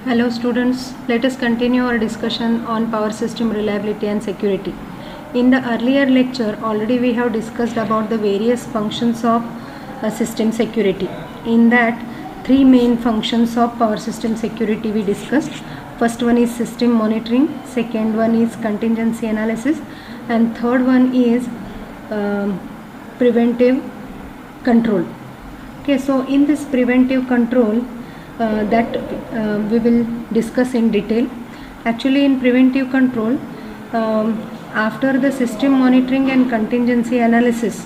Hello students, let us continue our discussion on power system reliability and security. In the earlier lecture, already we have discussed about the various functions of system security. In that, three main functions of power system security we discussed. First one is system monitoring, second one is contingency analysis, and third one is preventive control. Okay, so in this preventive control, that we will discuss in detail. Actually, in preventive control, after the system monitoring and contingency analysis,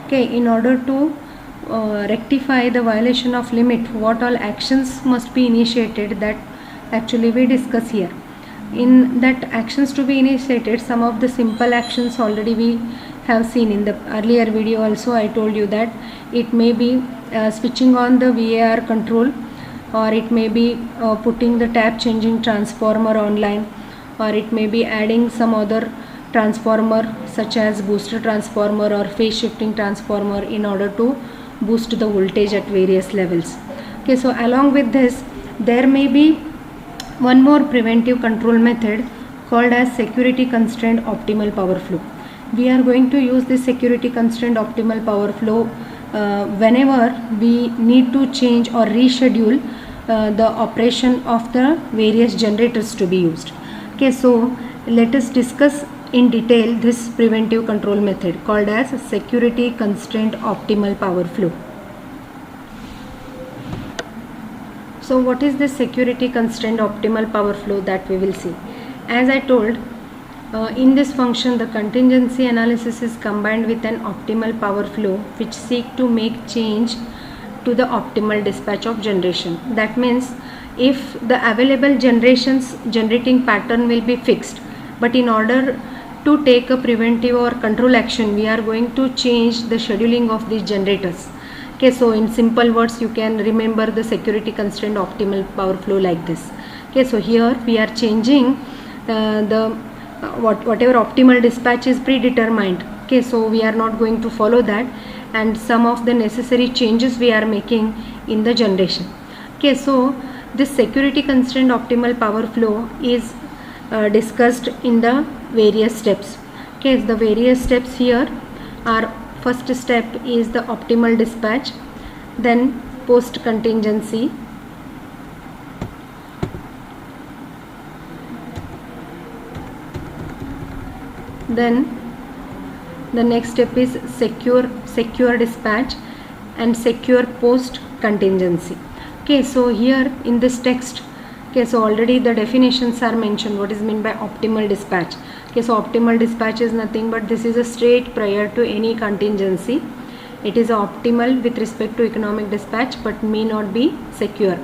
okay, in order to rectify the violation of limit, what all actions must be initiated, that actually we discuss here. In that actions to be initiated, some of the simple actions already we have seen in the earlier video. Also I told you that it may be switching on the VAR control, or it may be putting the tap changing transformer online, or it may be adding some other transformer such as booster transformer or phase shifting transformer in order to boost the voltage at various levels. Okay, so along with this, there may be one more preventive control method called as security constrained optimal power flow. We are going to use this security constrained optimal power flow whenever we need to change or reschedule the operation of the various generators to be used. Okay, so let us discuss in detail this preventive control method called as security constrained optimal power flow. So what is the security constrained optimal power flow that we will see? As I told, in this function, the contingency analysis is combined with an optimal power flow which seek to make change to the optimal dispatch of generation. That means if the available generating pattern will be fixed, but in order to take a preventive or control action, we are going to change the scheduling of these generators. Okay, so in simple words, you can remember the security constrained optimal power flow like this. Okay, so here we are changing whatever optimal dispatch is predetermined. Okay, so we are not going to follow that, and some of the necessary changes we are making in the generation. Okay, so this security constrained optimal power flow is discussed in the various steps. Okay, the various steps here are: first step is the optimal dispatch, then post contingency, then the next step is secure dispatch, and secure post contingency. Okay, so here in this text, okay, so already the definitions are mentioned. What is meant by optimal dispatch? Okay, so optimal dispatch is nothing but this is a state prior to any contingency. It is optimal with respect to economic dispatch but may not be secure.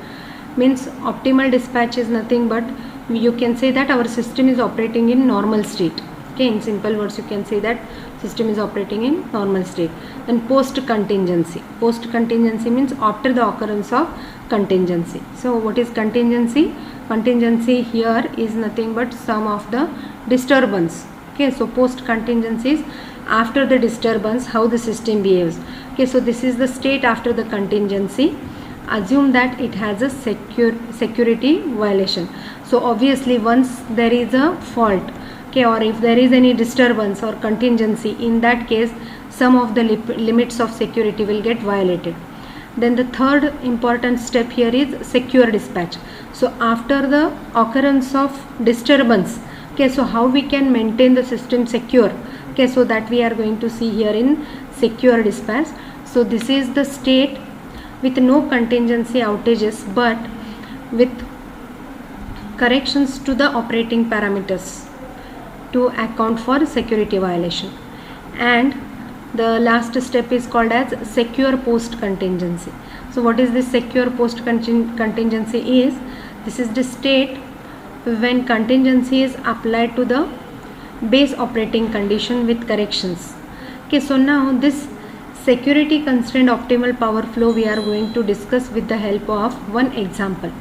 Means optimal dispatch is nothing but you can say that our system is operating in normal state. Okay, in simple words you can say that system is operating in normal state. Then post contingency. Post contingency means after the occurrence of contingency. So what is contingency? Contingency here is nothing but some of the disturbance. Okay, so post contingency is after the disturbance how the system behaves. Okay, so this is the state after the contingency. Assume that it has a security violation. So obviously once there is a fault, okay, or if there is any disturbance or contingency, in that case some of the limits of security will get violated. Then the third important step here is secure dispatch. So after the occurrence of disturbance, okay, so how we can maintain the system secure? Okay, so that we are going to see here in secure dispatch. So this is the state with no contingency outages but with corrections to the operating parameters to account for security violation. And the last step is called as secure post contingency. So what is this secure post contingency is? This is the state when contingency is applied to the base operating condition with corrections. Okay, so now this security constrained optimal power flow we are going to discuss with the help of one example.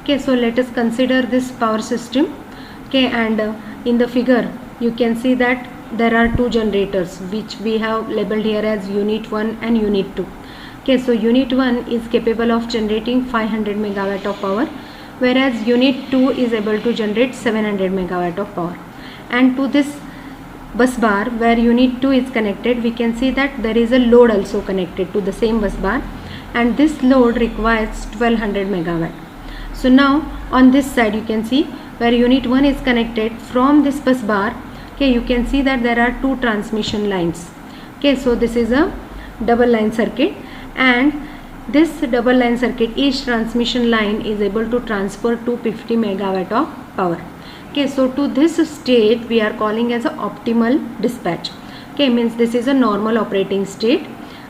Okay, so let us consider this power system. Okay, and in the figure you can see that there are two generators which we have labeled here as unit 1 and unit 2. Okay, so unit 1 is capable of generating 500 megawatt of power, whereas unit 2 is able to generate 700 megawatt of power. And to this bus bar where unit 2 is connected, we can see that there is a load also connected to the same bus bar, and this load requires 1200 megawatt. So now on this side you can see where unit 1 is connected from this bus bar, okay, you can see that there are two transmission lines. Okay, so this is a double line circuit, and this double line circuit, each transmission line is able to transfer 250 megawatt of power. Okay, so to this state we are calling as a optimal dispatch. Okay, means this is a normal operating state.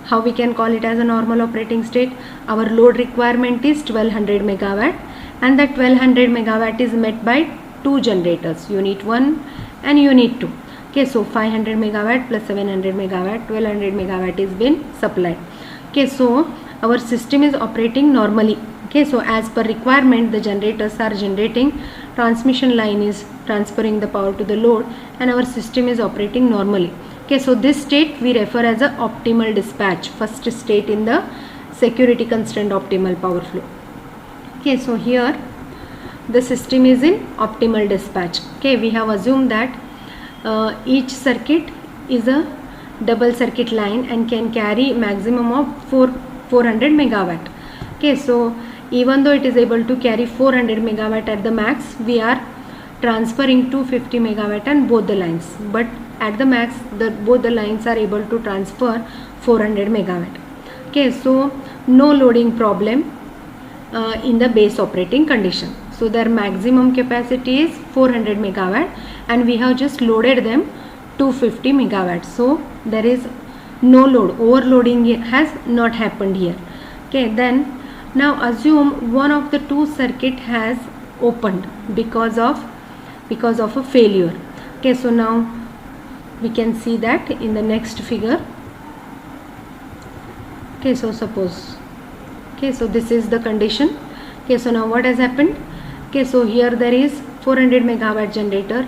How we can call it as a normal operating state? Our load requirement is 1200 megawatt, and that 1200 megawatt is met by two generators, unit 1 and unit 2. Okay, so 500 megawatt plus 700 megawatt, 1200 megawatt is been supplied. Okay, so our system is operating normally. Okay, so as per requirement the generators are generating, transmission line is transferring the power to the load, and our system is operating normally. Okay, so this state we refer as a optimal dispatch, first state in the security constraint optimal power flow. Okay, so here the system is in optimal dispatch. Okay, we have assumed that each circuit is a double circuit line and can carry maximum of 400 megawatt. Okay, so even though it is able to carry 400 megawatt at the max, we are transferring 250 megawatt on both the lines, but at the max both the lines are able to transfer 400 megawatt. Okay, so no loading problem in the base operating condition. So their maximum capacity is 400 megawatt and we have just loaded them 250 megawatt. So there is no load, overloading has not happened here. Okay, then now assume one of the two circuit has opened because of a failure. Okay, so now we can see that in the next figure. Okay, so suppose, okay, so this is the condition. Okay, so now what has happened? Okay, so here there is 400 megawatt generator,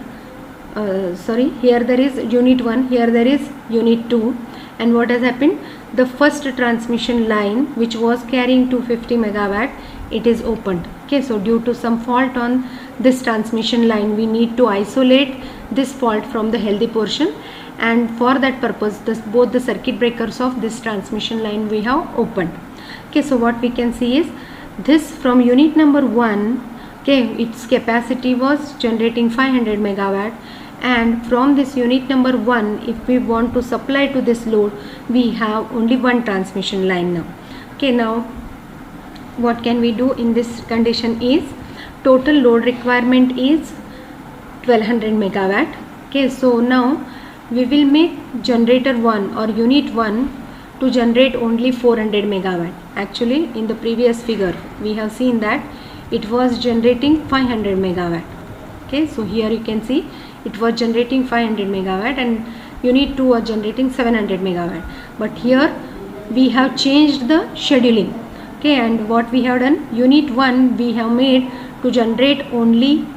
here there is unit 1, here there is unit 2, and what has happened? The first transmission line which was carrying 250 megawatt, it is opened. Okay, so due to some fault on this transmission line, we need to isolate this fault from the healthy portion, and for that purpose both the circuit breakers of this transmission line we have opened. Okay, so what we can see is this from unit number 1, okay, its capacity was generating 500 megawatt, and from this unit number 1, if we want to supply to this load, we have only one transmission line now. Okay, now what can we do in this condition is total load requirement is 1200 megawatt. Okay, so now we will make generator 1 or unit 1 to generate only 400 megawatt. Actually in the previous figure we have seen that it was generating 500 megawatt. Okay, so here you can see it was generating 500 megawatt and unit 2 was generating 700 megawatt, but here we have changed the scheduling. Okay, and what we have done, unit 1 we have made to generate only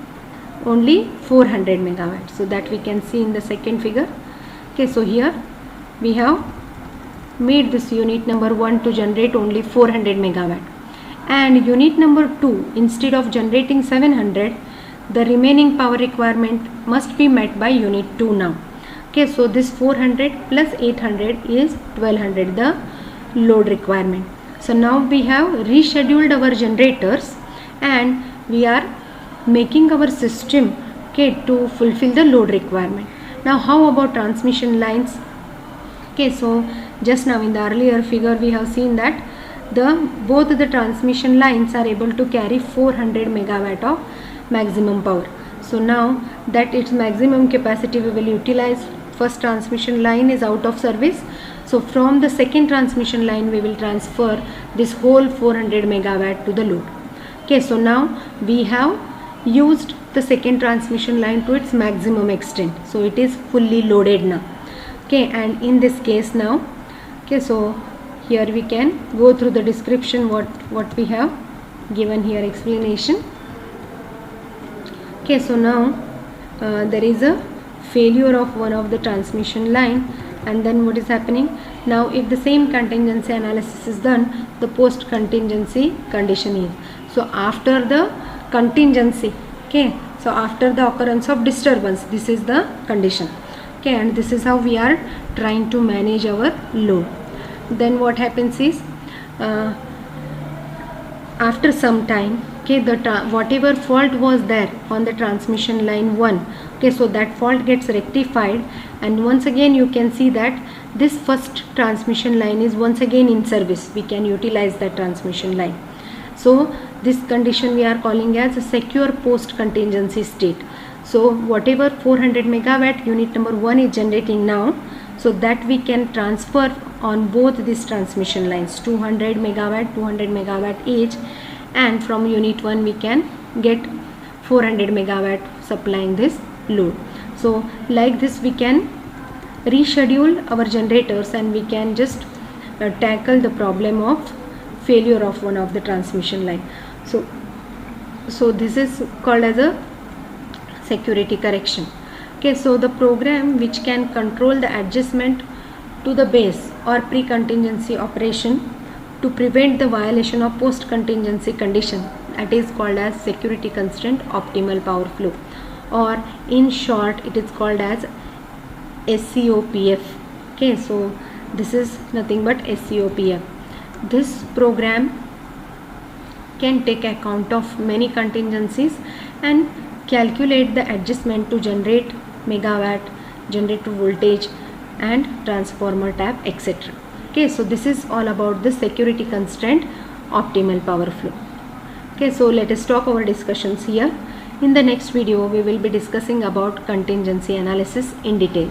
400 megawatt, so that we can see in the second figure. Okay, so here we have made this unit number 1 to generate only 400 megawatt, and unit number 2, instead of generating 700, the remaining power requirement must be met by unit 2 now. Okay, so this 400 plus 800 is 1200 the load requirement. So now we have rescheduled our generators and we are making our system, okay, to fulfill the load requirement. Now how about transmission lines? Okay, so just now in the earlier figure we have seen that both the transmission lines are able to carry 400 megawatt of maximum power. So now that its maximum capacity we will utilize, first transmission line is out of service, so from the second transmission line we will transfer this whole 400 megawatt to the load. Okay, so now we have used the second transmission line to its maximum extent, so it is fully loaded now. Okay, and in this case now, okay, so here we can go through the description what we have given here, explanation. Okay, so now there is a failure of one of the transmission line, and then what is happening now? If the same contingency analysis is done, the post contingency condition is, so after the contingency. Okay, so after the occurrence of disturbance, this is the condition. Okay, and this is how we are trying to manage our load. Then what happens is, after some time, okay, whatever fault was there on the transmission line 1, okay, so that fault gets rectified, and once again you can see that this first transmission line is once again in service. We can utilize that transmission line. So this condition we are calling as a secure post contingency state. So whatever 400 megawatt unit number 1 is generating now, so that we can transfer on both these transmission lines, 200 megawatt each, and from unit 1 we can get 400 megawatt supplying this load. So like this we can reschedule our generators, and we can just tackle the problem of failure of one of the transmission line. So this is called as a security correction. Okay, so the program which can control the adjustment to the base or pre-contingency operation to prevent the violation of post-contingency condition, that is called as security constraint optimal power flow, or in short it is called as SCOPF. Okay, so this is nothing but SCOPF. This program can take account of many contingencies and calculate the adjustment to generate megawatt, generator voltage and transformer tap, etc. Okay, so this is all about the security constraint optimal power flow. Okay, so let us stop our discussions here. In the next video we will be discussing about contingency analysis in detail.